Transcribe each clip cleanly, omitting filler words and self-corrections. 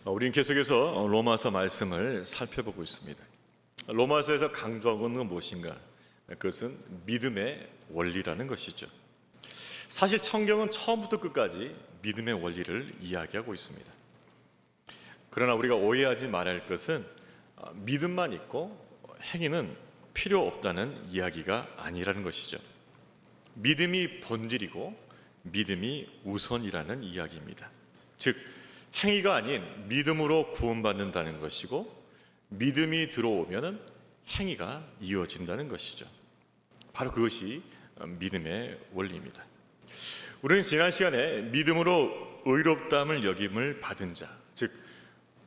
우리는 계속해서 로마서 말씀을 살펴보고 있습니다. 로마서에서 강조하고 있는 건 무엇인가? 그것은 믿음의 원리라는 것이죠. 사실 성경은 처음부터 끝까지 믿음의 원리를 이야기하고 있습니다. 그러나 우리가 오해하지 말아야 할 것은 믿음만 있고 행위는 필요 없다는 이야기가 아니라는 것이죠. 믿음이 본질이고 믿음이 우선이라는 이야기입니다. 즉 행위가 아닌 믿음으로 구원받는다는 것이고, 믿음이 들어오면 행위가 이어진다는 것이죠. 바로 그것이 믿음의 원리입니다. 우리는 지난 시간에 믿음으로 의롭다함을 여김을 받은 자, 즉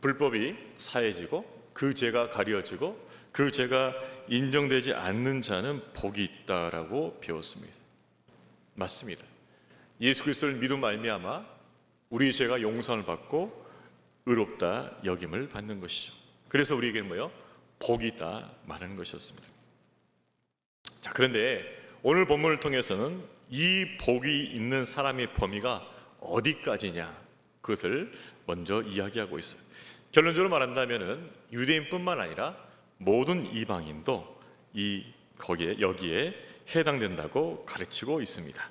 불법이 사해지고 그 죄가 가려지고 그 죄가 인정되지 않는 자는 복이 있다라고 배웠습니다. 맞습니다. 예수 그리스도를 믿음 말미암아 우리 죄가 용서를 받고 의롭다 여김을 받는 것이죠. 그래서 우리에게 뭐요? 복이 있다 말하는 것이었습니다. 자, 그런데 오늘 본문을 통해서는 이 복이 있는 사람의 범위가 어디까지냐, 그것을 먼저 이야기하고 있어요. 결론적으로 말한다면은 유대인뿐만 아니라 모든 이방인도 여기에 해당된다고 가르치고 있습니다.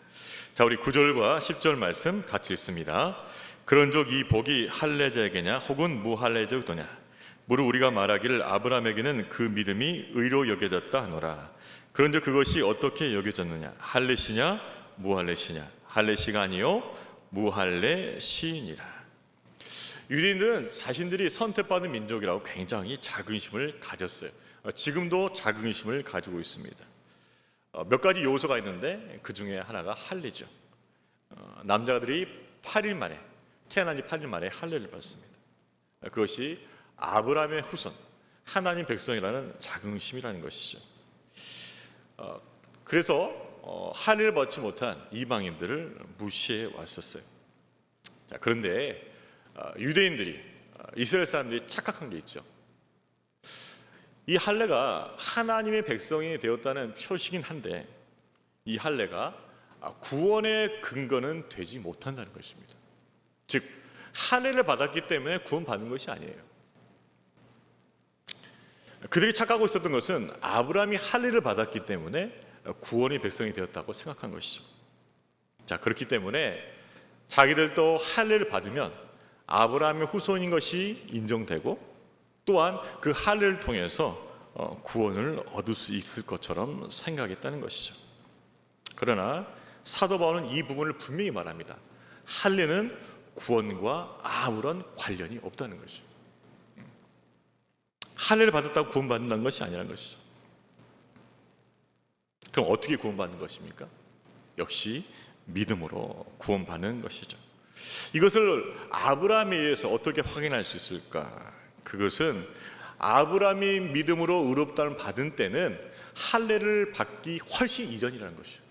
자, 우리 9절과 10절 말씀 같이 있습니다. 그런즉 이 복이 할례자에게냐 혹은 무할례자에게냐, 무릇 우리가 말하기를 아브라함에게는 그 믿음이 의로 여겨졌다 하노라. 그런즉 그것이 어떻게 여겨졌느냐? 할례시냐 무할례시냐? 할례시가 아니요 무할례시니라. 유대인들은 자신들이 선택받은 민족이라고 굉장히 자긍심을 가졌어요. 지금도 자긍심을 가지고 있습니다. 몇 가지 요소가 있는데 그 중에 하나가 할례죠. 남자들이 8일 만에, 태어난 지 8일 만에 할례를 받습니다. 그것이 아브라함의 후손, 하나님 백성이라는 자긍심이라는 것이죠. 그래서 할례를 받지 못한 이방인들을 무시해 왔었어요. 자, 그런데 유대인들이, 이스라엘 사람들이 착각한 게 있죠. 이 할례가 하나님의 백성이 되었다는 표시긴 한데 이 할례가 구원의 근거는 되지 못한다는 것입니다. 즉 할례를 받았기 때문에 구원받는 것이 아니에요. 그들이 착각하고 있었던 것은 아브라함이 할례를 받았기 때문에 구원의 백성이 되었다고 생각한 것이죠. 자, 그렇기 때문에 자기들도 할례를 받으면 아브라함의 후손인 것이 인정되고 또한 그 할례를 통해서 구원을 얻을 수 있을 것처럼 생각했다는 것이죠. 그러나 사도 바울은 이 부분을 분명히 말합니다. 할례는 구원과 아무런 관련이 없다는 것이죠. 할례를 받았다고 구원받는다는 것이 아니라는 것이죠. 그럼 어떻게 구원받는 것입니까? 역시 믿음으로 구원받는 것이죠. 이것을 아브라함에 의해서 어떻게 확인할 수 있을까? 그것은 아브라함이 믿음으로 의롭다함을 받은 때는 할례를 받기 훨씬 이전이라는 것이죠.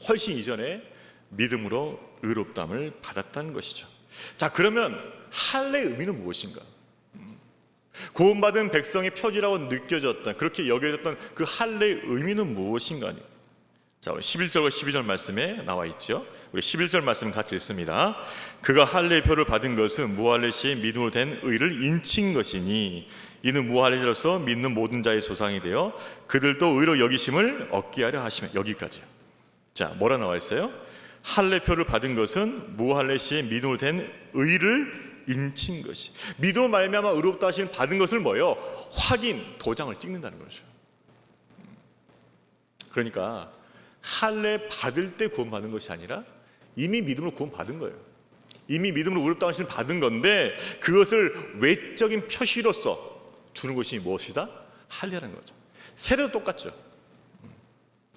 훨씬 이전에 믿음으로 의롭다함을 받았다는 것이죠. 자, 그러면 할례의 의미는 무엇인가? 구원받은 백성의 표지라고 느껴졌던, 그렇게 여겨졌던 그 할례의 의미는 무엇인가? 자, 우리 11절과 12절 말씀에 나와 있죠. 우리 11절 말씀 같이 읽습니다. 그가 할례의 표를 받은 것은 무할례 시에 믿음으로 된 의를 인친 것이니 이는 무할례자로서 믿는 모든 자의 소상이 되어 그들도 의로 여기심을 얻게 하려 하시며. 여기까지요. 자, 뭐라 나와 있어요? 할례 표를 받은 것은 무할례 시에 믿음으로 된 의를 인친 것이. 믿음 말미암아 의롭다 하심을 받은 것을 뭐예요? 확인, 도장을 찍는다는 거죠. 그러니까 할례 받을 때 구원받는 것이 아니라 이미 믿음으로 구원받은 거예요. 이미 믿음으로 의롭다 하심을 받은 건데 그것을 외적인 표시로서 주는 것이 무엇이다? 할례라는 거죠. 세례도 똑같죠.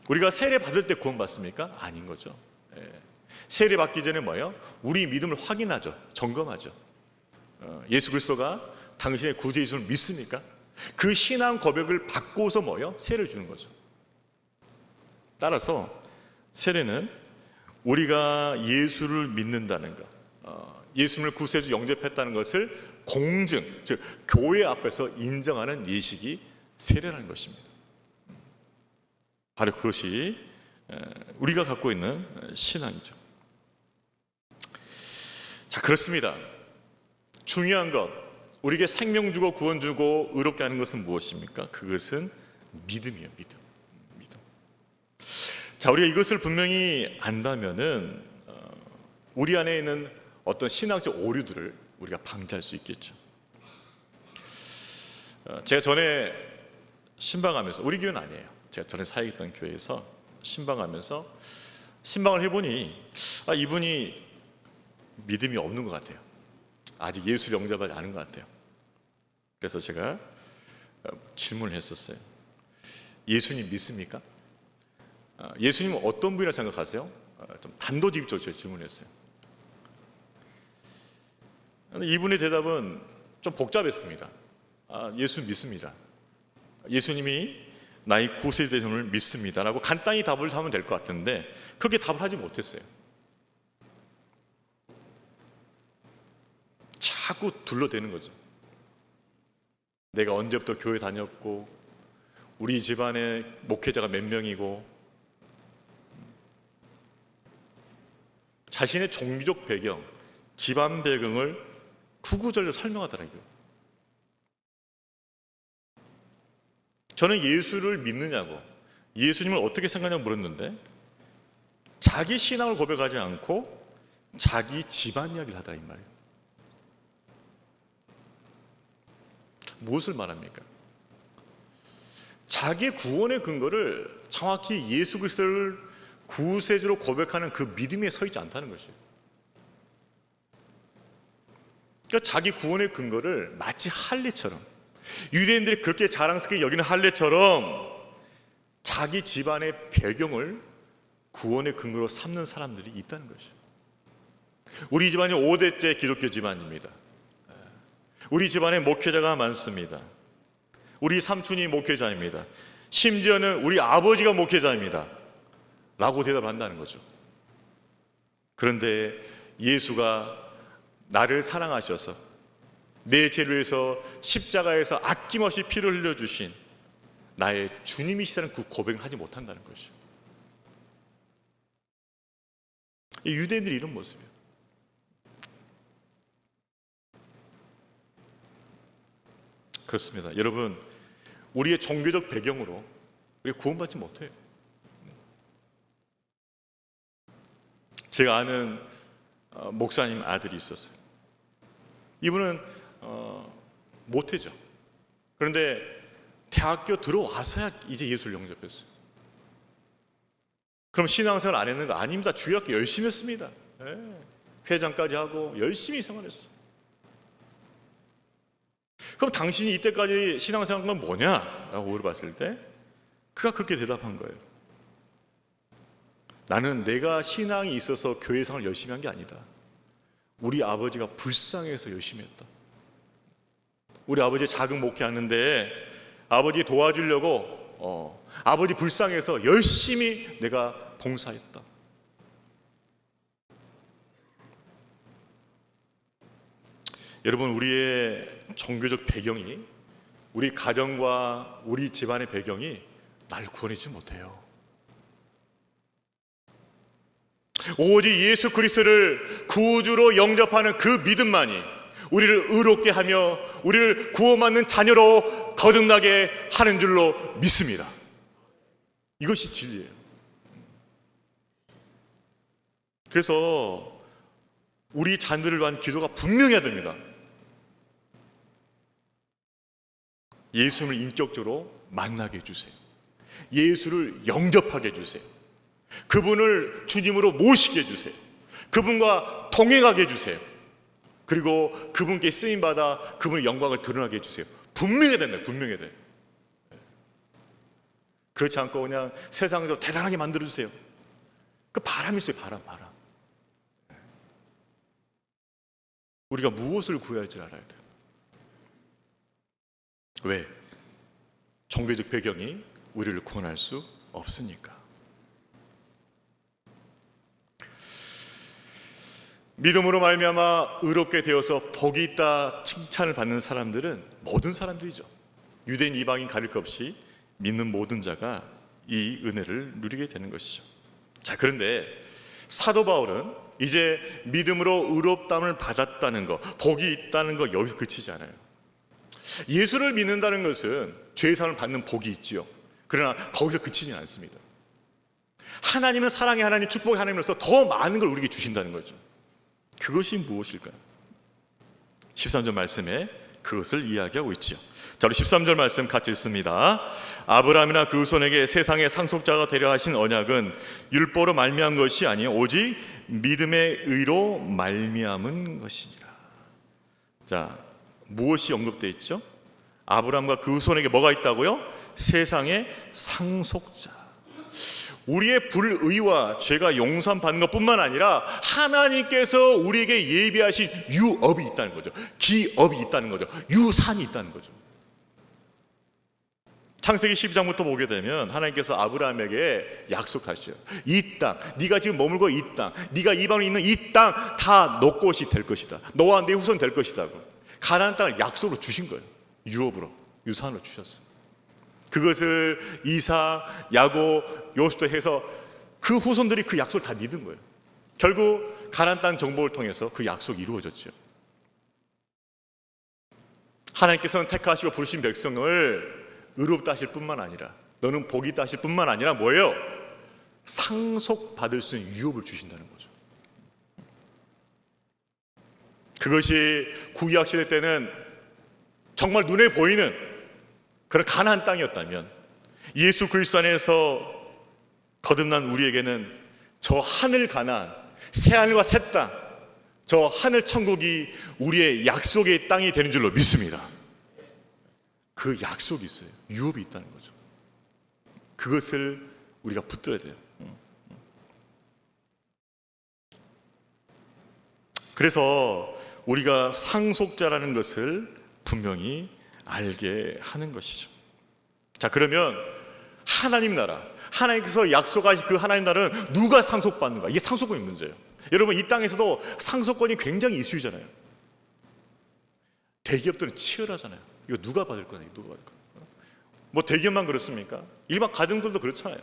우리가 세례 받을 때 구원받습니까? 아닌 거죠. 세례 받기 전에 뭐예요? 우리 믿음을 확인하죠. 점검하죠. 예수 그리스도가 당신의 구주이심을 믿습니까? 그 신앙 고백을 받고서 뭐예요? 세례를 주는 거죠. 따라서 세례는 우리가 예수를 믿는다는 것, 예수님을 구세주 영접했다는 것을 공증, 즉 교회 앞에서 인정하는 예식이 세례라는 것입니다. 바로 그것이 우리가 갖고 있는 신앙이죠. 자, 그렇습니다. 중요한 것, 우리에게 생명 주고 구원 주고 의롭게 하는 것은 무엇입니까? 그것은 믿음이에요. 믿음. 자, 우리가 이것을 분명히 안다면은 우리 안에 있는 어떤 신학적 오류들을 우리가 방지할 수 있겠죠. 제가 전에 신방하면서, 우리 교회는 아니에요, 제가 전에 사역했던 교회에서 신방하면서 신방을 해보니 이분이 믿음이 없는 것 같아요. 아직 예수를 영접하지 않은 것 같아요. 그래서 제가 질문을 했었어요. 예수님 믿습니까? 예수님은 어떤 분이라고 생각하세요? 좀 단도직입적으로 질문했어요. 이분의 대답은 좀 복잡했습니다. 예수 믿습니다. 예수님이 나의 구세주됨을 믿습니다 라고 간단히 답을 하면 될 것 같은데 그렇게 답을 하지 못했어요. 자꾸 둘러대는 거죠. 내가 언제부터 교회 다녔고, 우리 집안에 목회자가 몇 명이고, 자신의 종교적 배경, 집안 배경을 구구절절 설명하더라고요. 저는 예수를 믿느냐고, 예수님을 어떻게 생각하냐고 물었는데 자기 신앙을 고백하지 않고 자기 집안 이야기를 하더라, 이 말이에요. 무엇을 말합니까? 자기 구원의 근거를 정확히 예수 그리스도를 구세주로 고백하는 그 믿음에 서 있지 않다는 것이에요. 그러니까 자기 구원의 근거를 마치 할례처럼, 유대인들이 그렇게 자랑스럽게 여기는 할례처럼 자기 집안의 배경을 구원의 근거로 삼는 사람들이 있다는 것이에요. 우리 집안이 5대째 기독교 집안입니다. 우리 집안에 목회자가 많습니다. 우리 삼촌이 목회자입니다. 심지어는 우리 아버지가 목회자입니다 라고 대답한다는 거죠. 그런데 예수가 나를 사랑하셔서 내 죄를 위해서 십자가에서 아낌없이 피를 흘려주신 나의 주님이시라는 그 고백을 하지 못한다는 것이죠. 유대인들이 이런 모습이에요. 그렇습니다. 여러분, 우리의 종교적 배경으로 우리가 구원받지 못해요. 제가 아는 목사님 아들이 있었어요. 이분은 모태죠. 그런데 대학교 들어와서야 이제 예수를 영접했어요. 그럼 신앙생활 안 했는 거 아닙니다. 주일학교 열심히 했습니다. 회장까지 하고 열심히 생활했어요. 그럼 당신이 이때까지 신앙생활한 건 뭐냐? 라고 물어봤을 때 그가 그렇게 대답한 거예요. 나는 내가 신앙이 있어서 교회 생활을 열심히 한 게 아니다. 우리 아버지가 불쌍해서 열심히 했다. 우리 아버지 작은 목회하는데 아버지 도와주려고 아버지 불쌍해서 열심히 내가 봉사했다. 여러분, 우리의 종교적 배경이, 우리 가정과 우리 집안의 배경이 나를 구원해주지 못해요. 오직 예수 그리스도를 구주로 영접하는 그 믿음만이 우리를 의롭게 하며 우리를 구원받는 자녀로 거듭나게 하는 줄로 믿습니다. 이것이 진리예요. 그래서 우리 자녀들을 위한 기도가 분명해야 됩니다. 예수님을 인격적으로 만나게 해주세요. 예수를 영접하게 해주세요. 그분을 주님으로 모시게 해주세요. 그분과 동행하게 해주세요. 그리고 그분께 쓰임받아 그분의 영광을 드러나게 해주세요. 분명해야 된다. 분명해야 돼요. 그렇지 않고 그냥 세상에서 대단하게 만들어주세요. 그 바람이 있어요. 바람. 우리가 무엇을 구해야 할지 알아야 돼요. 왜? 종교적 배경이 우리를 구원할 수 없으니까. 믿음으로 말미암아 의롭게 되어서 복이 있다 칭찬을 받는 사람들은 모든 사람들이죠. 유대인 이방인 가릴 것 없이 믿는 모든 자가 이 은혜를 누리게 되는 것이죠. 자, 그런데 사도 바울은 이제 믿음으로 의롭다함을 받았다는 거, 복이 있다는 거 여기서 그치지 않아요. 예수를 믿는다는 것은 죄사함을 받는 복이 있지요. 그러나 거기서 그치지는 않습니다. 하나님은 사랑의 하나님, 축복의 하나님으로서 더 많은 걸 우리에게 주신다는 거죠. 그것이 무엇일까요? 13절 말씀에 그것을 이야기하고 있지요. 자, 우리 13절 말씀 같이 읽습니다. 아브라함이나 그 후손에게 세상의 상속자가 되려 하신 언약은 율법으로 말미암은 것이 아니요 오직 믿음의 의로 말미암은 것이니라. 자, 무엇이 언급되어 있죠? 아브라함과 그 후손에게 뭐가 있다고요? 세상의 상속자. 우리의 불의와 죄가 용서받는 것뿐만 아니라 하나님께서 우리에게 예비하신 유업이 있다는 거죠. 기업이 있다는 거죠. 유산이 있다는 거죠. 창세기 12장부터 보게 되면 하나님께서 아브라함에게 약속하시죠. 이 땅, 네가 지금 머물고 이 땅, 네가 이방에 있는 이 땅 다 너 것이 될 것이다. 너와 네 후손 될 것이다. 가나안 땅을 약속으로 주신 거예요. 유업으로, 유산으로 주셨어요. 그것을 이삭, 야곱, 요셉도 해서 그 후손들이 그 약속을 다 믿은 거예요. 결국 가나안 땅 정복을 통해서 그 약속이 이루어졌죠. 하나님께서는 택하시고 부르신 백성을 의롭다 하실 뿐만 아니라, 너는 복이 있다 하실 뿐만 아니라 뭐예요? 상속받을 수 있는 유업을 주신다는 거죠. 그것이 구약 시대 때는 정말 눈에 보이는 그런 가나안 땅이었다면, 예수 그리스도 안에서 거듭난 우리에게는 저 하늘 가나안, 새 하늘과 새 땅, 저 하늘 천국이 우리의 약속의 땅이 되는 줄로 믿습니다. 그 약속이 있어요. 유업이 있다는 거죠. 그것을 우리가 붙들어야 돼요. 그래서 우리가 상속자라는 것을 분명히 알게 하는 것이죠. 자, 그러면 하나님 나라, 하나님께서 약속하신 그 하나님 나라는 누가 상속받는가? 이게 상속권의 문제예요. 여러분, 이 땅에서도 상속권이 굉장히 이슈잖아요. 대기업들은 치열하잖아요. 이거 누가 받을 거냐? 누가 받을 거냐? 뭐 대기업만 그렇습니까? 일반 가정들도 그렇잖아요.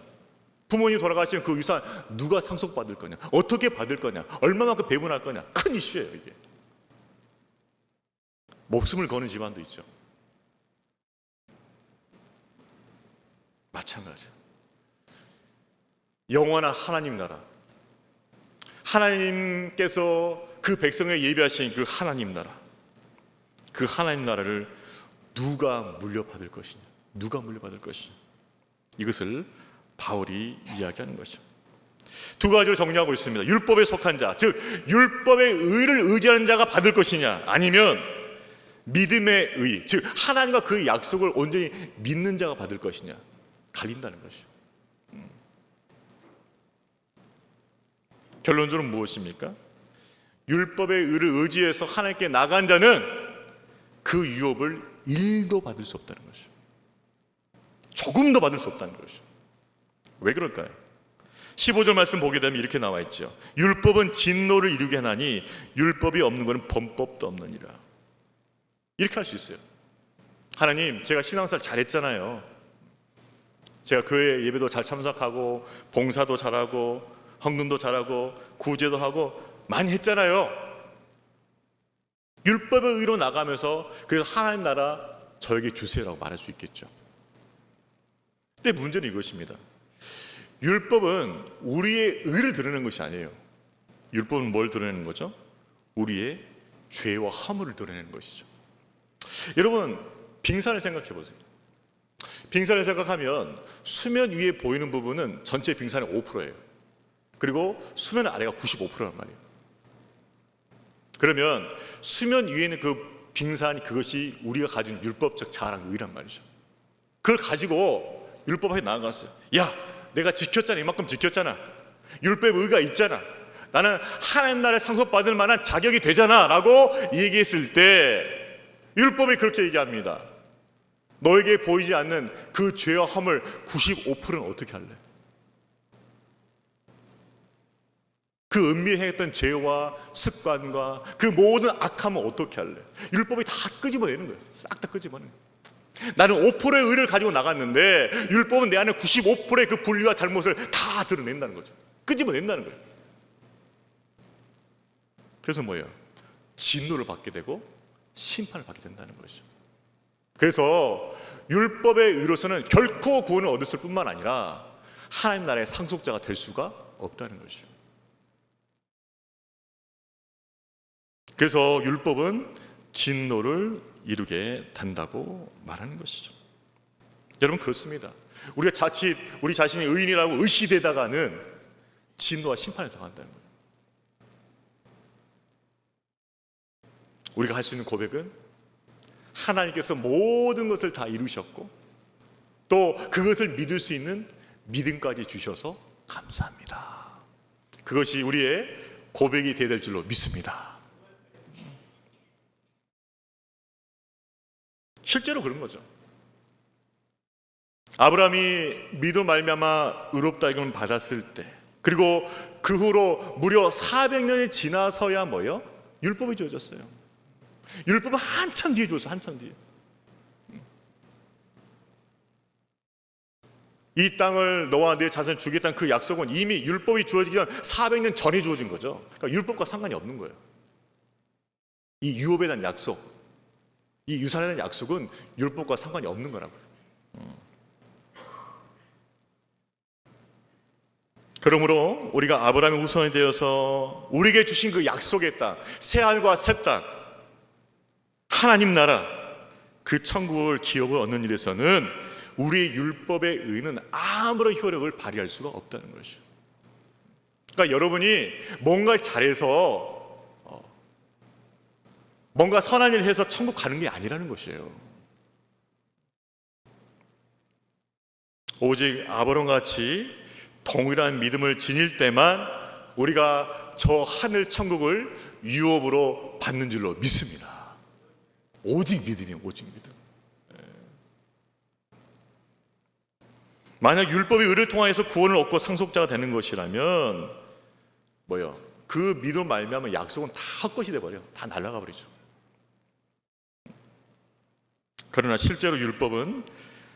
부모님 돌아가시면 그 유산 누가 상속받을 거냐? 어떻게 받을 거냐? 얼마만큼 배분할 거냐? 큰 이슈예요, 이게. 목숨을 거는 집안도 있죠. 마찬가지예요. 영원한 하나님 나라, 하나님께서 그 백성에 예비하신 그 하나님 나라, 그 하나님 나라를 누가 물려받을 것이냐? 누가 물려받을 것이냐? 이것을 바울이 이야기하는 것이죠. 두 가지로 정리하고 있습니다. 율법에 속한 자, 즉 율법의 의를 의지하는 자가 받을 것이냐, 아니면 믿음의 의, 즉 하나님과 그 약속을 온전히 믿는 자가 받을 것이냐, 갈린다는 것이죠. 결론적으로 무엇입니까? 율법의 의를 의지해서 하나님께 나간 자는 그 유업을 1도 받을 수 없다는 것이죠. 조금도 받을 수 없다는 것이죠. 왜 그럴까요? 15절 말씀 보게 되면 이렇게 나와 있죠. 율법은 진노를 이루게 하나니 율법이 없는 것은 범법도 없느니라. 이렇게 할 수 있어요. 하나님, 제가 신앙생활 잘했잖아요. 제가 교회 예배도 잘 참석하고 봉사도 잘하고 헌금도 잘하고 구제도 하고 많이 했잖아요. 율법의 의로 나가면서 그래서 하나님 나라 저에게 주세요라고 말할 수 있겠죠. 근데 문제는 이것입니다. 율법은 우리의 의를 드러내는 것이 아니에요. 율법은 뭘 드러내는 거죠? 우리의 죄와 허물을 드러내는 것이죠. 여러분, 빙산을 생각해 보세요. 빙산을 생각하면 수면 위에 보이는 부분은 전체 빙산의 5%예요. 그리고 수면 아래가 95%란 말이에요. 그러면 수면 위에 있는 그 빙산이, 그것이 우리가 가진 율법적 자랑, 의란 말이죠. 그걸 가지고 율법 앞에 나아갔어요. 야, 내가 지켰잖아. 이만큼 지켰잖아. 율법의 의가 있잖아. 나는 하나님 나라에 상속받을 만한 자격이 되잖아 라고 얘기했을 때 율법이 그렇게 얘기합니다. 너에게 보이지 않는 그 죄와 허물 95%는 어떻게 할래? 그 은밀히 행했던 죄와 습관과 그 모든 악함은 어떻게 할래? 율법이 다 끄집어내는 거예요. 싹 다 끄집어내는 거예요. 나는 5%의 의를 가지고 나갔는데 율법은 내 안에 95%의 그 불의와 잘못을 다 드러낸다는 거죠. 끄집어낸다는 거예요. 그래서 뭐예요? 진노를 받게 되고 심판을 받게 된다는 거죠. 그래서 율법의 의로서는 결코 구원을 얻었을 뿐만 아니라 하나님 나라의 상속자가 될 수가 없다는 것이죠. 그래서 율법은 진노를 이루게 된다고 말하는 것이죠. 여러분, 그렇습니다. 우리가 자칫 우리 자신이 의인이라고 의시되다가는 진노와 심판을 당한다는 거예요. 우리가 할 수 있는 고백은 하나님께서 모든 것을 다 이루셨고 또 그것을 믿을 수 있는 믿음까지 주셔서 감사합니다. 그것이 우리의 고백이 되어야 될 줄로 믿습니다. 실제로 그런 거죠. 아브라함이 믿어 말미암아 의롭다 이걸 받았을 때, 그리고 그 후로 무려 400년이 지나서야 뭐요? 율법이 주어졌어요. 율법은 한참 뒤에 주었어요. 한참 뒤에. 이 땅을 너와 내 자손을 주겠다는 그 약속은 이미 율법이 주어지기 전 400년 전에 주어진 거죠. 그러니까 율법과 상관이 없는 거예요. 이 유업에 대한 약속, 이 유산에 대한 약속은 율법과 상관이 없는 거라고요. 그러므로 우리가 아브라함의 후손이 되어서 우리에게 주신 그 약속의 땅, 새하늘과 새 땅, 하나님 나라, 그 천국을 기업을 얻는 일에서는 우리의 율법의 의는 아무런 효력을 발휘할 수가 없다는 것이죠. 그러니까 여러분이 뭔가를 잘해서 뭔가 선한 일을 해서 천국 가는 게 아니라는 것이에요. 오직 아브라함같이 동일한 믿음을 지닐 때만 우리가 저 하늘 천국을 유업으로 받는 줄로 믿습니다. 오직 믿음이에요. 오직 믿음. 만약 율법의 의를 통하여서 구원을 얻고 상속자가 되는 것이라면 뭐요? 그 믿음 말미암아 약속은 다 헛것이 돼버려요. 다 날아가 버리죠. 그러나 실제로 율법은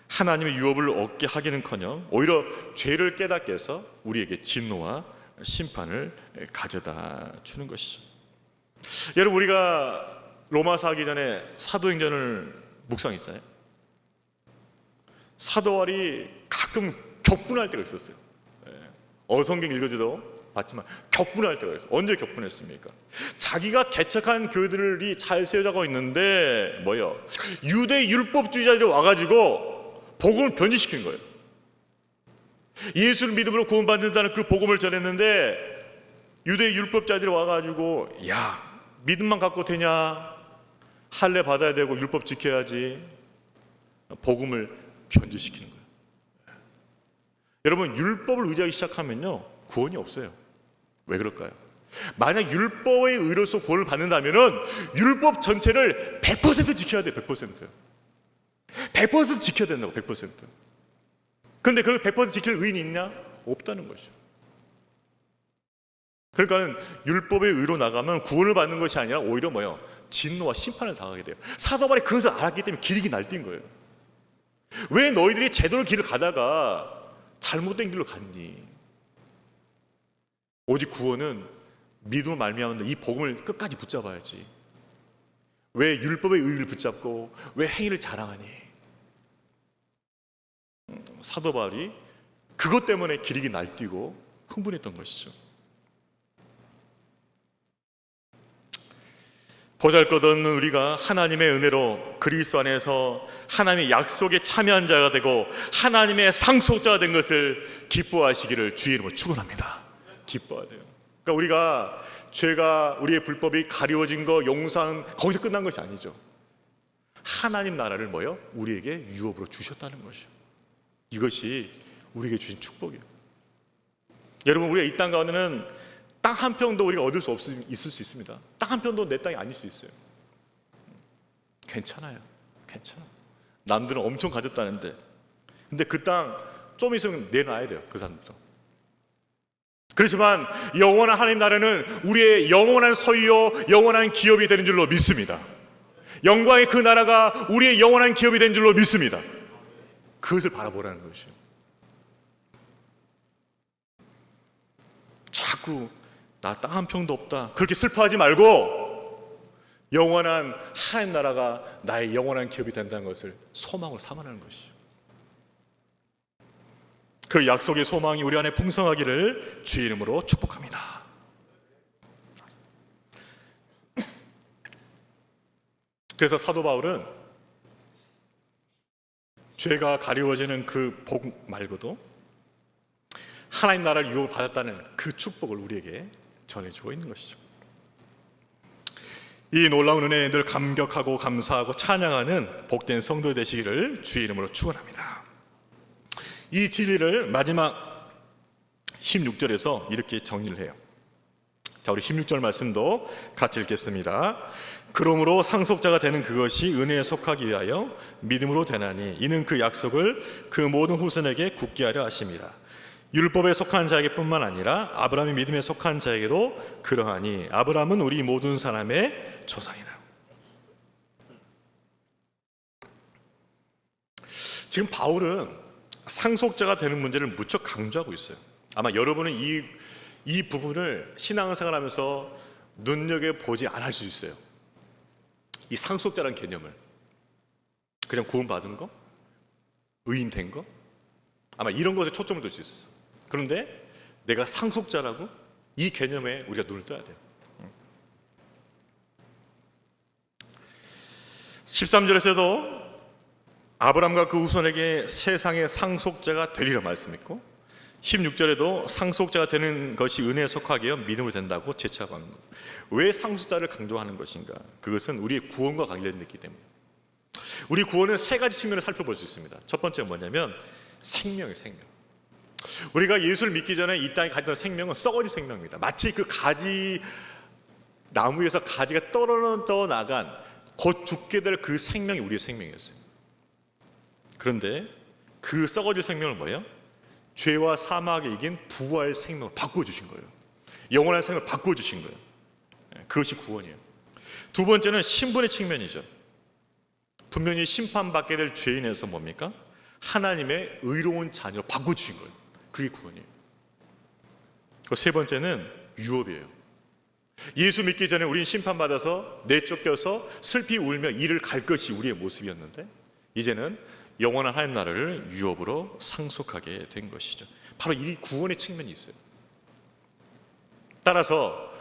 하나님의 유업을 얻게 하기는커녕 오히려 죄를 깨닫게 해서 우리에게 진노와 심판을 가져다 주는 것이죠. 여러분, 우리가 로마서 하기 전에 사도행전을 묵상했잖아요. 사도월이 가끔 격분할 때가 있었어요. 어성경 읽어줘도 봤지만 격분할 때가 있어요. 언제 격분했습니까? 자기가 개척한 교회들이 잘 세워져가고 있는데 뭐요? 유대 율법주의자들이 와가지고 복음을 변질시킨 거예요. 예수를 믿음으로 구원받는다는 그 복음을 전했는데 유대 율법자들이 와가지고 야, 믿음만 갖고 되냐? 할례 받아야 되고 율법 지켜야지. 복음을 변질시키는 거예요. 여러분, 율법을 의지하기 시작하면요 구원이 없어요. 왜 그럴까요? 만약 율법의 의로서 구원을 받는다면은 율법 전체를 100% 지켜야 돼요. 100%요. 100% 지켜야 된다고. 100%. 그런데 그 100% 지킬 의인이 있냐? 없다는 것이죠. 그러니까 율법의 의로 나가면 구원을 받는 것이 아니라 오히려 뭐예요? 진노와 심판을 당하게 돼요. 사도 바울이 그것을 알았기 때문에 길이 날뛴 거예요. 왜 너희들이 제대로 길을 가다가 잘못된 길로 갔니? 오직 구원은 믿음을 말미암는데 이 복음을 끝까지 붙잡아야지. 왜 율법의 의를 붙잡고 왜 행위를 자랑하니? 사도 바울이 그것 때문에 길이 날뛰고 흥분했던 것이죠. 보잘것없는 우리가 하나님의 은혜로 그리스도 안에서 하나님의 약속에 참여한 자가 되고 하나님의 상속자가 된 것을 기뻐하시기를 주의 이름으로 축원합니다. 기뻐해야 돼요. 그러니까 우리가 죄가 우리의 불법이 가려워진 거 용서는 거기서 끝난 것이 아니죠. 하나님 나라를 뭐요? 우리에게 유업으로 주셨다는 것이요. 이것이 우리에게 주신 축복이에요. 여러분, 우리가 이 땅 가운데는 땅 한 평도 우리가 얻을 수 있을 수 있습니다. 땅 한 평도 내 땅이 아닐 수 있어요. 괜찮아요. 괜찮아. 남들은 엄청 가졌다는데, 근데 그 땅 좀 있으면 내놔야 돼요. 그 사람도. 그렇지만 영원한 하나님 나라는 우리의 영원한 소유요 영원한 기업이 되는 줄로 믿습니다. 영광의 그 나라가 우리의 영원한 기업이 되는 줄로 믿습니다. 그것을 바라보라는 것이요. 자꾸 나 땅 한 평도 없다. 그렇게 슬퍼하지 말고 영원한 하나님 나라가 나의 영원한 기업이 된다는 것을 소망으로 삼아내는 것이죠. 그 약속의 소망이 우리 안에 풍성하기를 주의 이름으로 축복합니다. 그래서 사도 바울은 죄가 가리워지는 그 복 말고도 하나님 나라를 유업을 받았다는 그 축복을 우리에게 전해주고 있는 것이죠. 이 놀라운 은혜에 늘 감격하고 감사하고 찬양하는 복된 성도 되시기를 주의 이름으로 축원합니다. 이 진리를 마지막 16절에서 이렇게 정리를 해요. 자, 우리 16절 말씀도 같이 읽겠습니다. 그러므로 상속자가 되는 그것이 은혜에 속하기 위하여 믿음으로 되나니 이는 그 약속을 그 모든 후손에게 굳게 하려 하심이라. 율법에 속한 자에게 뿐만 아니라 아브라함의 믿음에 속한 자에게도 그러하니 아브라함은 우리 모든 사람의 조상이라. 지금 바울은 상속자가 되는 문제를 무척 강조하고 있어요. 아마 여러분은 이 부분을 신앙생활하면서 눈여겨보지 않을 수 있어요. 이 상속자라는 개념을 그냥 구원받은 거? 의인된 거? 아마 이런 것에 초점을 둘 수 있어요. 그런데 내가 상속자라고? 이 개념에 우리가 눈을 떠야 돼요. 13절에서도 아브라함과 그 후손에게 세상의 상속자가 되리라 말씀했고 16절에도 상속자가 되는 것이 은혜에 속하게 하여 믿음으로 된다고 재차하고 하는 것. 왜 상속자를 강조하는 것인가? 그것은 우리의 구원과 관련됐기 때문에. 우리 구원은 세 가지 측면을 살펴볼 수 있습니다. 첫 번째는 뭐냐면 생명이에요. 생명. 우리가 예수를 믿기 전에 이 땅에 가졌던 생명은 썩어질 생명입니다. 마치 그 가지 나무에서 가지가 떨어져 나간 곧 죽게 될 그 생명이 우리의 생명이었어요. 그런데 그 썩어질 생명은 뭐예요? 죄와 사망에 이긴 부활의 생명을 바꿔주신 거예요. 영원한 생명을 바꿔주신 거예요. 그것이 구원이에요. 두 번째는 신분의 측면이죠. 분명히 심판받게 될 죄인에서 뭡니까? 하나님의 의로운 자녀로 바꿔주신 거예요. 그게 구원이에요. 그리고 세 번째는 유업이에요. 예수 믿기 전에 우리는 심판받아서 내쫓겨서 슬피 울며 이를 갈 것이 우리의 모습이었는데 이제는 영원한 하나님 나라를 유업으로 상속하게 된 것이죠. 바로 이 구원의 측면이 있어요. 따라서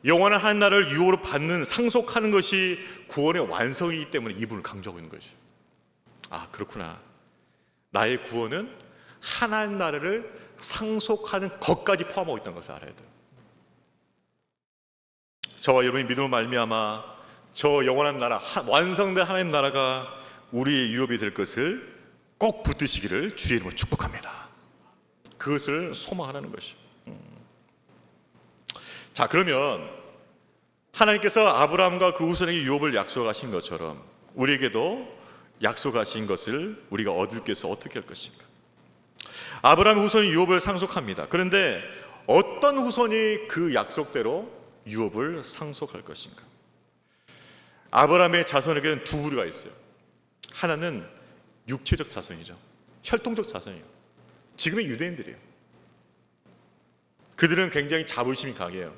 영원한 하나님 나라를 유업으로 받는 상속하는 것이 구원의 완성이기 때문에 이 부분을 강조하고 있는 거죠. 아, 그렇구나. 나의 구원은 하나님 나라를 상속하는 것까지 포함하고 있다는 것을 알아야 돼요. 저와 여러분이 믿음으로 말미암아 저 영원한 나라, 완성된 하나님 나라가 우리의 유업이 될 것을 꼭 붙드시기를 주의 이름으로 축복합니다. 그것을 소망하라는 것이죠. 자, 그러면 하나님께서 아브라함과 그 후손에게 유업을 약속하신 것처럼 우리에게도 약속하신 것을 우리가 얻을 위해서 어떻게 할 것인가? 아브라함 후손이 유업을 상속합니다. 그런데 어떤 후손이 그 약속대로 유업을 상속할 것인가? 아브라함의 자손에게는 두 부류가 있어요. 하나는 육체적 자손이죠. 혈통적 자손이에요. 지금의 유대인들이에요. 그들은 굉장히 자부심이 강해요.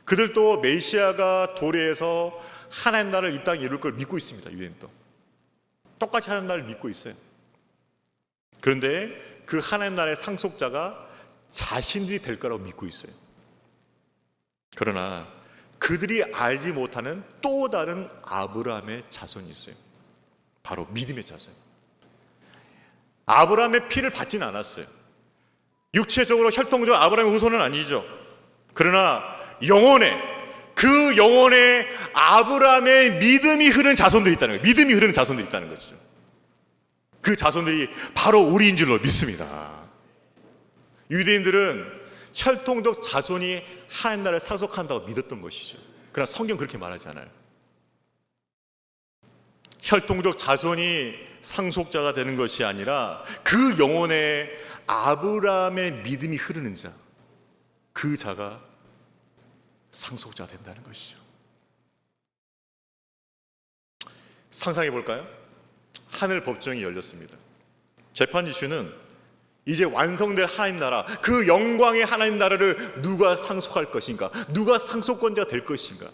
그들도 메시아가 도래해서 하나님 나라를 이 땅에 이룰 걸 믿고 있습니다. 유대인도 똑같이 하나님 나라를 믿고 있어요. 그런데 그 하나님 나라의 상속자가 자신들이 될 거라고 믿고 있어요. 그러나 그들이 알지 못하는 또 다른 아브라함의 자손이 있어요. 바로 믿음의 자손. 아브라함의 피를 받지는 않았어요. 육체적으로 혈통적으로 아브라함의 후손은 아니죠. 그러나 그 영혼에 아브라함의 믿음이 흐르는 자손들이 있다는 거예요. 믿음이 흐르는 자손들이 있다는 거죠. 그 자손들이 바로 우리인 줄로 믿습니다. 유대인들은 혈통적 자손이 하나님 나라를 상속한다고 믿었던 것이죠. 그러나 성경 그렇게 말하지 않아요. 혈통적 자손이 상속자가 되는 것이 아니라 그 영혼에 아브라함의 믿음이 흐르는 자, 그 자가 상속자가 된다는 것이죠. 상상해 볼까요? 하늘 법정이 열렸습니다. 재판 이슈는 이제 완성될 하나님 나라, 그 영광의 하나님 나라를 누가 상속할 것인가? 누가 상속권자가 될 것인가?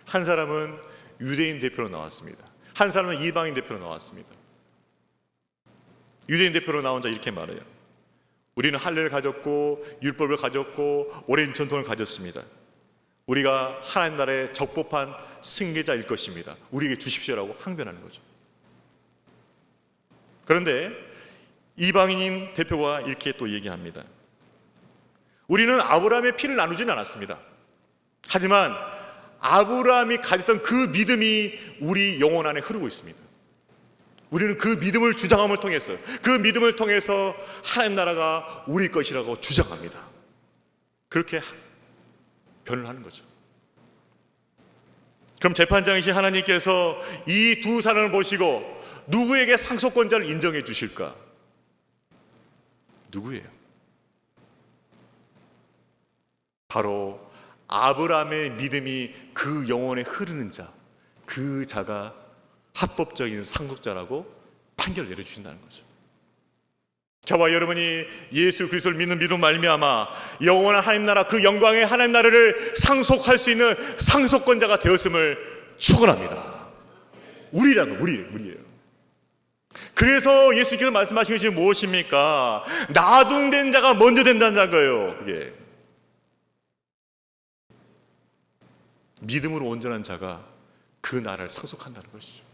한 사람은 유대인 대표로 나왔습니다. 한 사람은 이방인 대표로 나왔습니다. 유대인 대표로 나온 자 이렇게 말해요. 우리는 할례를 가졌고 율법을 가졌고 오랜 전통을 가졌습니다. 우리가 하나님 나라의 적법한 승계자일 것입니다. 우리에게 주십시오라고 항변하는 거죠. 그런데 이방인인 대표가 이렇게 또 얘기합니다. 우리는 아브라함의 피를 나누지는 않았습니다. 하지만 아브라함이 가졌던 그 믿음이 우리 영혼 안에 흐르고 있습니다. 우리는 그 믿음을 주장함을 통해서, 그 믿음을 통해서 하나님 나라가 우리 것이라고 주장합니다. 그렇게 변을 하는 거죠. 그럼 재판장이신 하나님께서 이 두 사람을 보시고 누구에게 상속권자를 인정해 주실까? 누구예요? 바로 아브라함의 믿음이 그 영혼에 흐르는 자, 그 자가 합법적인 상속자라고 판결을 내려주신다는 거죠. 저와 여러분이 예수 그리스도를 믿는 믿음 말미암아 영원한 하나님 나라, 그 영광의 하나님 나라를 상속할 수 있는 상속권자가 되었음을 축원합니다. 우리예요. 그래서 예수께서 말씀하신 것이 무엇입니까? 나둥된 자가 먼저 된다는 거예요. 그게 믿음으로 온전한 자가 그 나라를 상속한다는 것이죠.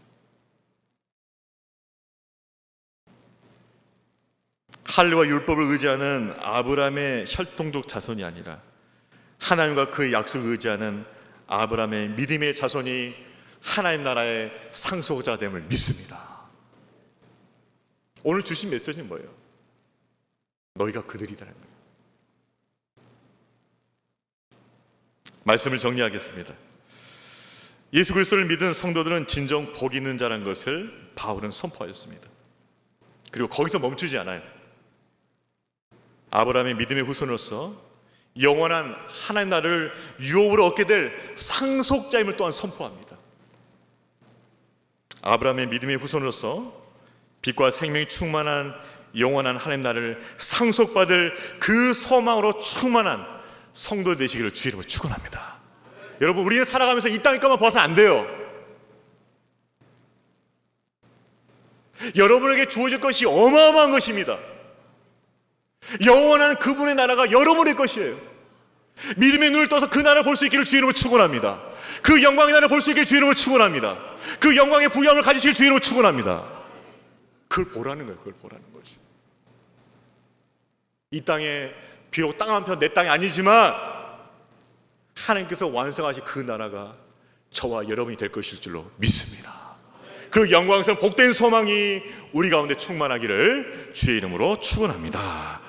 할례와 율법을 의지하는 아브라함의 혈통적 자손이 아니라 하나님과 그의 약속을 의지하는 아브라함의 믿음의 자손이 하나님 나라의 상속자됨을 믿습니다. 오늘 주신 메시지는 뭐예요? 너희가 그들이다라는 거예요. 말씀을 정리하겠습니다. 예수 그리스도를 믿은 성도들은 진정 복 있는 자라는 것을 바울은 선포하였습니다. 그리고 거기서 멈추지 않아요. 아브라함의 믿음의 후손으로서 영원한 하나님 나라를 유업으로 얻게 될 상속자임을 또한 선포합니다. 아브라함의 믿음의 후손으로서 빛과 생명이 충만한 영원한 하나님 나라를 상속받을 그 소망으로 충만한 성도 되시기를 주의 이름으로 축원합니다. 여러분, 우리는 살아가면서 이 땅의 것만 봐서는 안 돼요. 여러분에게 주어질 것이 어마어마한 것입니다. 영원한 그분의 나라가 여러분의 것이에요. 믿음의 눈을 떠서 그 나라를 볼 수 있기를 주의 이름으로 축원합니다. 그 영광의 나라를 볼 수 있기를 주의 이름으로 축원합니다. 그 영광의 부유함을 가지실 주의 이름으로 축원합니다. 그걸 보라는 거예요. 그걸 보라는 거죠. 이 땅에 비록 땅 한편 내 땅이 아니지만 하나님께서 완성하신 그 나라가 저와 여러분이 될 것일 줄로 믿습니다. 그 영광스러운 복된 소망이 우리 가운데 충만하기를 주의 이름으로 축원합니다.